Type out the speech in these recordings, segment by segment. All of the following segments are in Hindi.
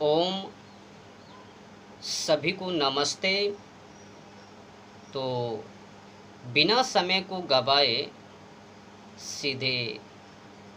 ओम सभी को नमस्ते। तो बिना समय को गवाए सीधे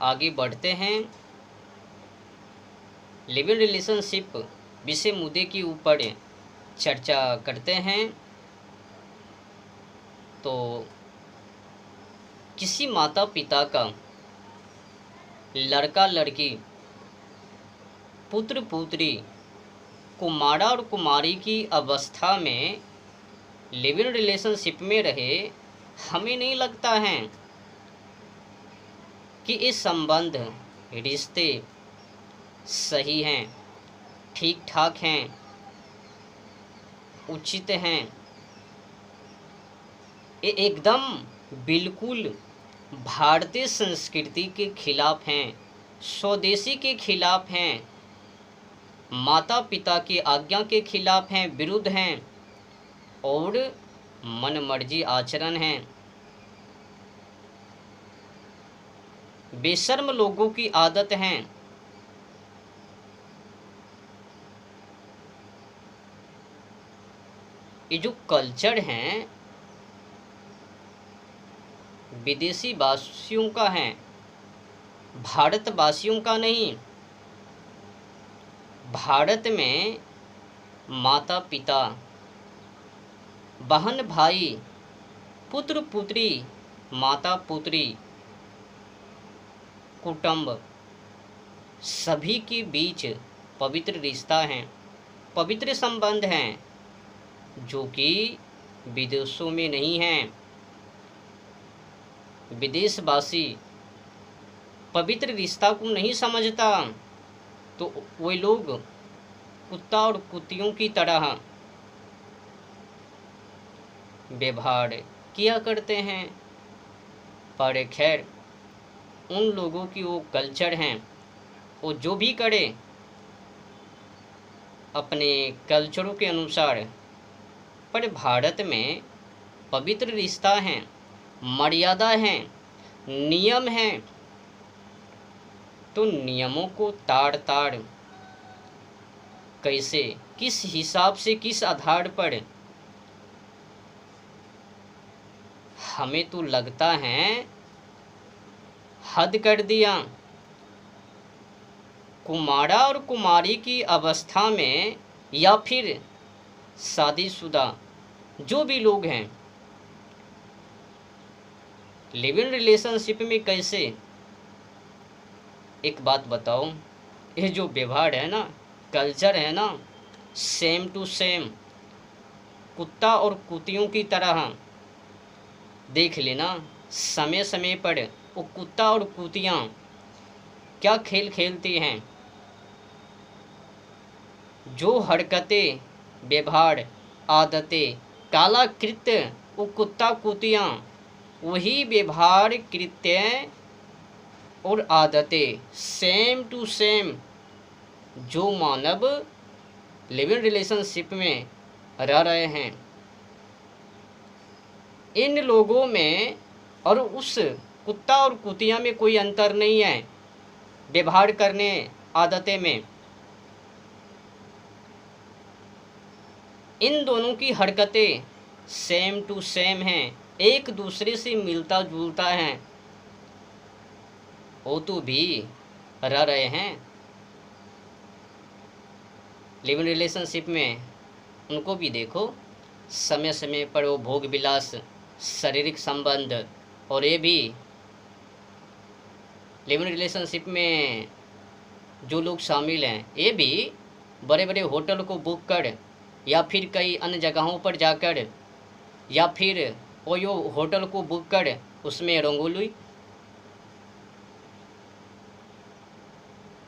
आगे बढ़ते हैं। लिव इन रिलेशनशिप विषय मुद्दे के ऊपर चर्चा करते हैं। तो किसी माता पिता का लड़का लड़की, पुत्र पुत्री, कुमारा और कुमारी की अवस्था में लिव इन रिलेशनशिप में रहे, हमें नहीं लगता है कि ये संबंध रिश्ते सही हैं, ठीक ठाक हैं, उचित हैं। ये एकदम बिल्कुल भारतीय संस्कृति के खिलाफ हैं, स्वदेशी के खिलाफ हैं, माता पिता की आज्ञा के खिलाफ हैं, विरुद्ध हैं और मनमर्जी आचरण हैं। बेशर्म लोगों की आदत है। ये जो कल्चर है विदेशी वासियों का है, भारतवासियों का नहीं। भारत में माता पिता, बहन भाई, पुत्र पुत्री, माता पुत्री, कुटुंब सभी के बीच पवित्र रिश्ता है, पवित्र संबंध हैं, जो कि विदेशों में नहीं हैं। विदेशवासी पवित्र रिश्ता को नहीं समझता, तो वे लोग कुत्ता और कुत्तियों की तरह व्यवहार किया करते हैं। पर खैर, उन लोगों की वो कल्चर हैं, वो जो भी करे अपने कल्चरों के अनुसार। पर भारत में पवित्र रिश्ता है, मर्यादा है, नियम हैं। तो नियमों को ताड़ ताड़ कैसे, किस हिसाब से, किस आधार पर, हमें तो लगता है हद कर दिया। कुमारा और कुमारी की अवस्था में या फिर शादीशुदा जो भी लोग हैं, लिव इन रिलेशनशिप में कैसे। एक बात बताओ, ये जो व्यवहार है ना, कल्चर है ना, सेम टू सेम कुत्ता और कुतियों की तरह। देख लेना समय समय पर वो कुत्ता और कुतियाँ क्या खेल खेलती हैं। जो हरकतें, व्यवहार, आदतें, काला कृत्य वो कुत्ता कुतियाँ, वही व्यवहार, कृत्य और आदतें सेम टू सेम जो मानव लिव इन रिलेशनशिप में रह रहे हैं। इन लोगों में और उस कुत्ता और कुतिया में कोई अंतर नहीं है व्यवहार करने, आदतें में। इन दोनों की हरकतें सेम टू सेम हैं, एक दूसरे से मिलता जुलता है। वो तो भी रह रहे हैं लिव इन रिलेशनशिप में, उनको भी देखो समय समय पर वो भोग विलास, शारीरिक संबंध, और ये भी लिव इन रिलेशनशिप में जो लोग शामिल हैं, ये भी बड़े बड़े होटल को बुक कर या फिर कई अन्य जगहों पर जाकर, या फिर ओयो होटल को बुक कर उसमें रंगोली,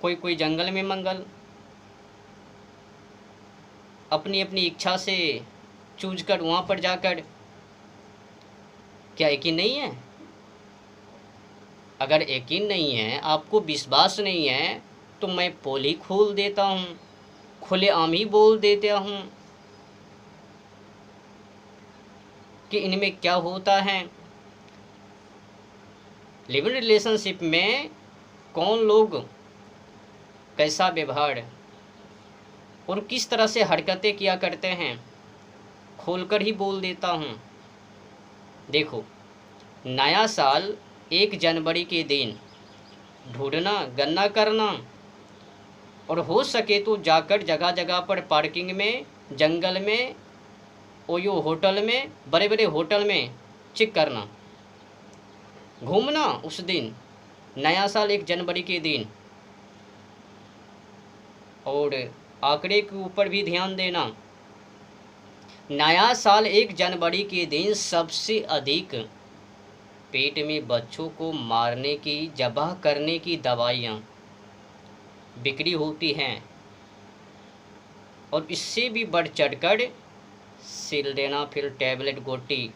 कोई कोई जंगल में मंगल, अपनी अपनी इच्छा से चूज कर वहाँ पर जाकर। क्या यकीन नहीं है? अगर यकीन नहीं है, आपको विश्वास नहीं है, तो मैं पोल ही खोल देता हूँ, खुलेआम ही बोल देता हूँ कि इनमें क्या होता है। लिव इन रिलेशनशिप में कौन लोग कैसा व्यवहार और किस तरह से हरकतें किया करते हैं, खोलकर ही बोल देता हूँ। देखो, नया साल 1 जनवरी के दिन ढूंढना, गन्ना करना, और हो सके तो जाकर जगह जगह पर पार्किंग में, जंगल में, ओयो होटल में, बड़े बड़े होटल में चेक करना, घूमना उस दिन, नया साल 1 जनवरी के दिन। और आंकड़े के ऊपर भी ध्यान देना, नया साल 1 जनवरी के दिन सबसे अधिक पेट में बच्चों को मारने की, जबाह करने की दवाइयाँ बिक्री होती हैं। और इससे भी बढ़ चढ़कर सिल्डेनाफिल टैबलेट गोटी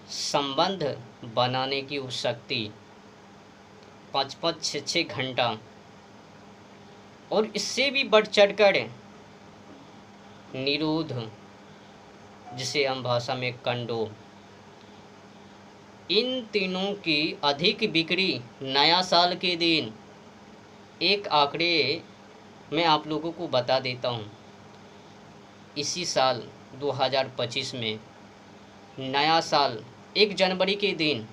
संबंध बनाने की वो शक्ति 5-5, 6-6 घंटा। और इससे भी बढ़ चढ़कर निरोध, जिसे हम भाषा में कंडोम, इन तीनों की अधिक बिक्री नया साल के दिन। एक आंकड़े मैं आप लोगों को बता देता हूँ। इसी साल 2025 में नया साल 1 जनवरी के दिन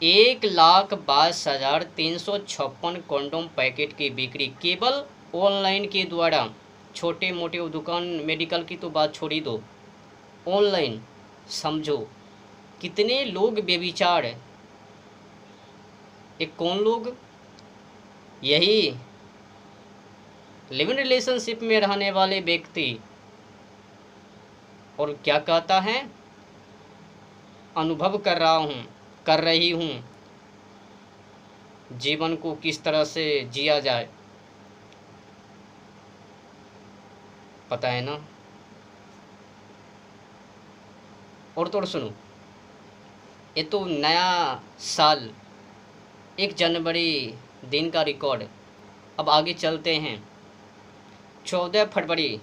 1,22,356 कॉन्डोम पैकेट की बिक्री केवल ऑनलाइन के द्वारा। छोटे मोटे दुकान, मेडिकल की तो बात छोड़ ही दो, ऑनलाइन समझो कितने लोग बेविचार। एक कौन लोग? यही लिव इन रिलेशनशिप में रहने वाले व्यक्ति। और क्या कहता है, अनुभव कर रहा हूँ, कर रही हूँ, जीवन को किस तरह से जिया जाए, पता है ना। और सुनो, ये तो नया साल 1 जनवरी दिन का रिकॉर्ड। अब आगे चलते हैं। 14 फरवरी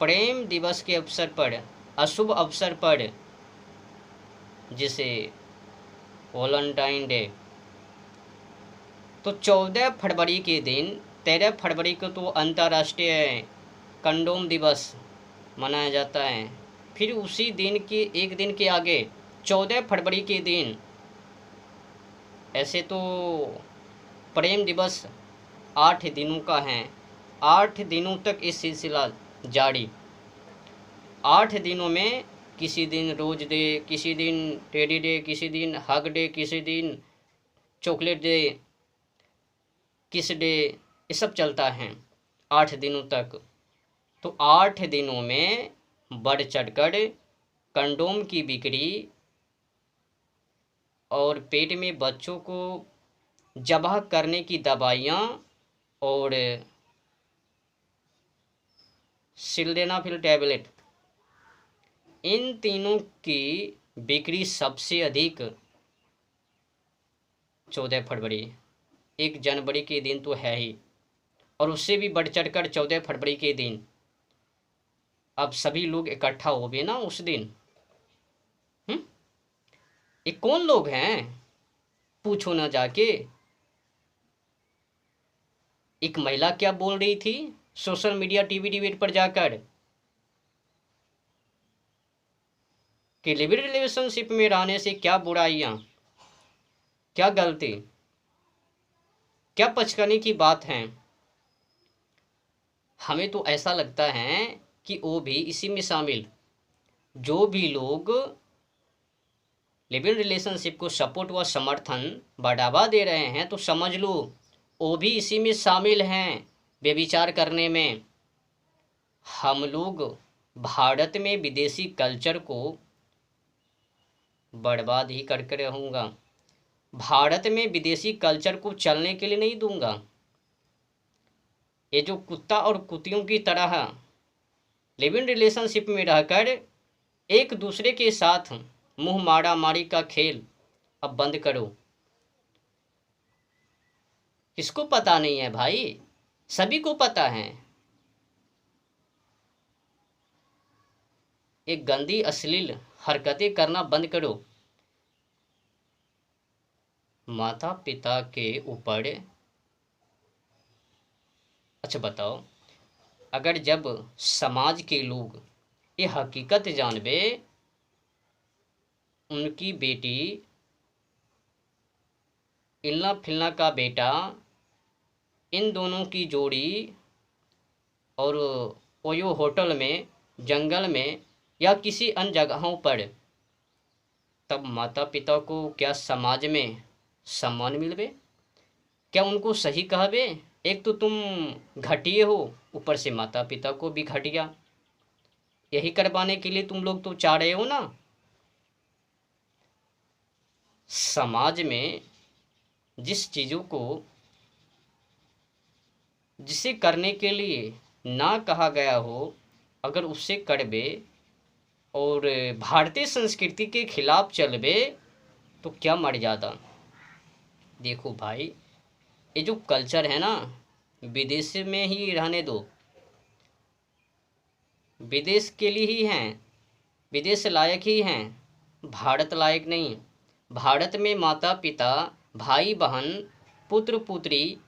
प्रेम दिवस के अवसर पर, अशुभ अवसर पर, जिसे वैलेंटाइन डे, तो 14 फरवरी के दिन, 13 फरवरी को तो अंतर्राष्ट्रीय कंडोम दिवस मनाया जाता है। फिर उसी दिन के एक दिन के आगे 14 फरवरी के दिन, ऐसे तो प्रेम दिवस 8 दिनों का है, 8 दिनों तक ये सिलसिला जारी। 8 दिनों में किसी दिन रोज डे, किसी दिन टेडी डे, किसी दिन हग डे, किसी दिन चॉकलेट डे, किस डे, ये सब चलता है 8 दिनों तक। तो 8 दिनों में बढ़ चढ़कर कंडोम की बिक्री और पेट में बच्चों को जबाह करने की दवाइयाँ और सिल्डेनाफिल टैबलेट, इन तीनों की बिक्री सबसे अधिक 14 फरवरी, 1 जनवरी के दिन तो है ही, और उससे भी बढ़ चढ़कर 14 फरवरी के दिन। अब सभी लोग इकट्ठा हो गए ना उस दिन। ये कौन लोग हैं, पूछो ना जाके। एक महिला क्या बोल रही थी सोशल मीडिया, टीवी डिबेट पर जाकर, कि लिव इन रिलेशनशिप में रहने से क्या बुराइयां, क्या गलती, क्या पचकाने की बात है। हमें तो ऐसा लगता है कि वो भी इसी में शामिल, जो भी लोग लिव इन रिलेशनशिप को सपोर्ट व समर्थन बढ़ावा दे रहे हैं, तो समझ लो वो भी इसी में शामिल हैं, व्यभिचार करने में। हम लोग भारत में विदेशी कल्चर को बर्बाद ही करके रहूँगा, भारत में विदेशी कल्चर को चलने के लिए नहीं दूंगा। ये जो कुत्ता और कुतियों की तरह लिव इन रिलेशनशिप में रहकर एक दूसरे के साथ मुंह मारा मारी का खेल अब बंद करो। किसको पता नहीं है भाई, सभी को पता है। एक गंदी अश्लील हरकतें करना बंद करो। माता पिता के ऊपर अच्छा बताओ, अगर जब समाज के लोग ये हकीकत जानबे उनकी बेटी इल्ला फिल्ला का बेटा, इन दोनों की जोड़ी और ओयो होटल में, जंगल में या किसी अन्य जगहों पर, तब माता पिता को क्या समाज में सम्मान मिलबे? क्या उनको सही कहबे? एक तो तुम घटिया हो, ऊपर से माता पिता को भी घटिया। यही करवाने के लिए तुम लोग तो चाह रहे हो ना। समाज में जिस चीज़ों को, जिसे करने के लिए ना कहा गया हो, अगर उससे करबे और भारतीय संस्कृति के खिलाफ चलबे तो क्या मर्यादा। देखो भाई, ये जो कल्चर है ना, विदेश में ही रहने दो, विदेश के लिए ही हैं, विदेश लायक ही हैं, भारत लायक नहीं। भारत में माता पिता, भाई बहन, पुत्र पुत्री,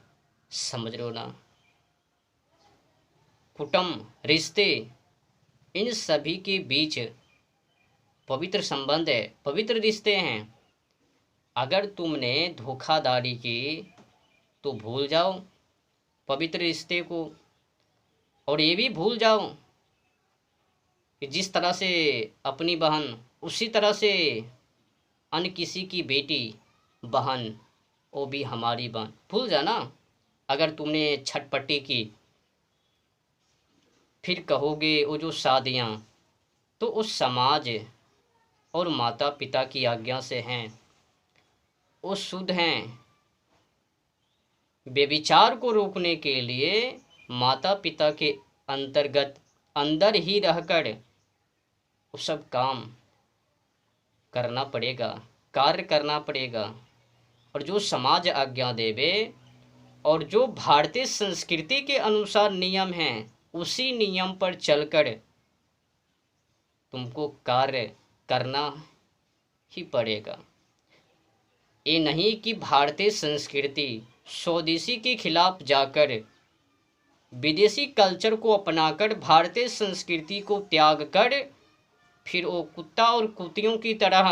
समझ रहे हो ना, कुटुंब, रिश्ते, इन सभी के बीच पवित्र संबंध है, पवित्र रिश्ते हैं। अगर तुमने धोखाधड़ी की तो भूल जाओ पवित्र रिश्ते को, और ये भी भूल जाओ कि जिस तरह से अपनी बहन, उसी तरह से अन्य किसी की बेटी बहन, वो भी हमारी बहन, भूल जाना। अगर तुमने छटपटी की, फिर कहोगे वो जो शादियाँ तो उस समाज और माता पिता की आज्ञा से हैं, वो शुद्ध हैं। व्यभिचार को रोकने के लिए माता पिता के अंतर्गत अंदर ही रहकर वो सब काम करना पड़ेगा, कार्य करना पड़ेगा। और जो समाज आज्ञा देवे और जो भारतीय संस्कृति के अनुसार नियम हैं, उसी नियम पर चलकर तुमको कार्य करना ही पड़ेगा। ये नहीं कि भारतीय संस्कृति स्वदेशी के खिलाफ जाकर, विदेशी कल्चर को अपनाकर, भारतीय संस्कृति को त्याग कर फिर वो कुत्ता और कुतियों की तरह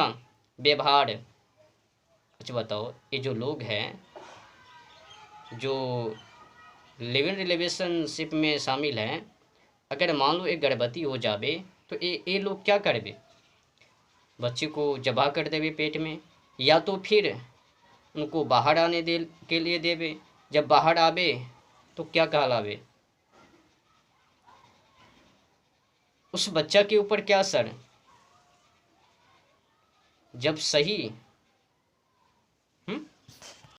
व्यवहार। अच्छा बताओ, ये जो लोग हैं जो लिव इन रिलेशनशिप में शामिल हैं, अगर मान लो एक गर्भवती हो जावे तो ये लोग क्या करबे? बच्चे को जबा कर देवे पेट में, या तो फिर उनको बाहर आने दे के लिए देवे। जब बाहर आवे तो क्या कहलावे? उस बच्चा के ऊपर क्या असर? जब सही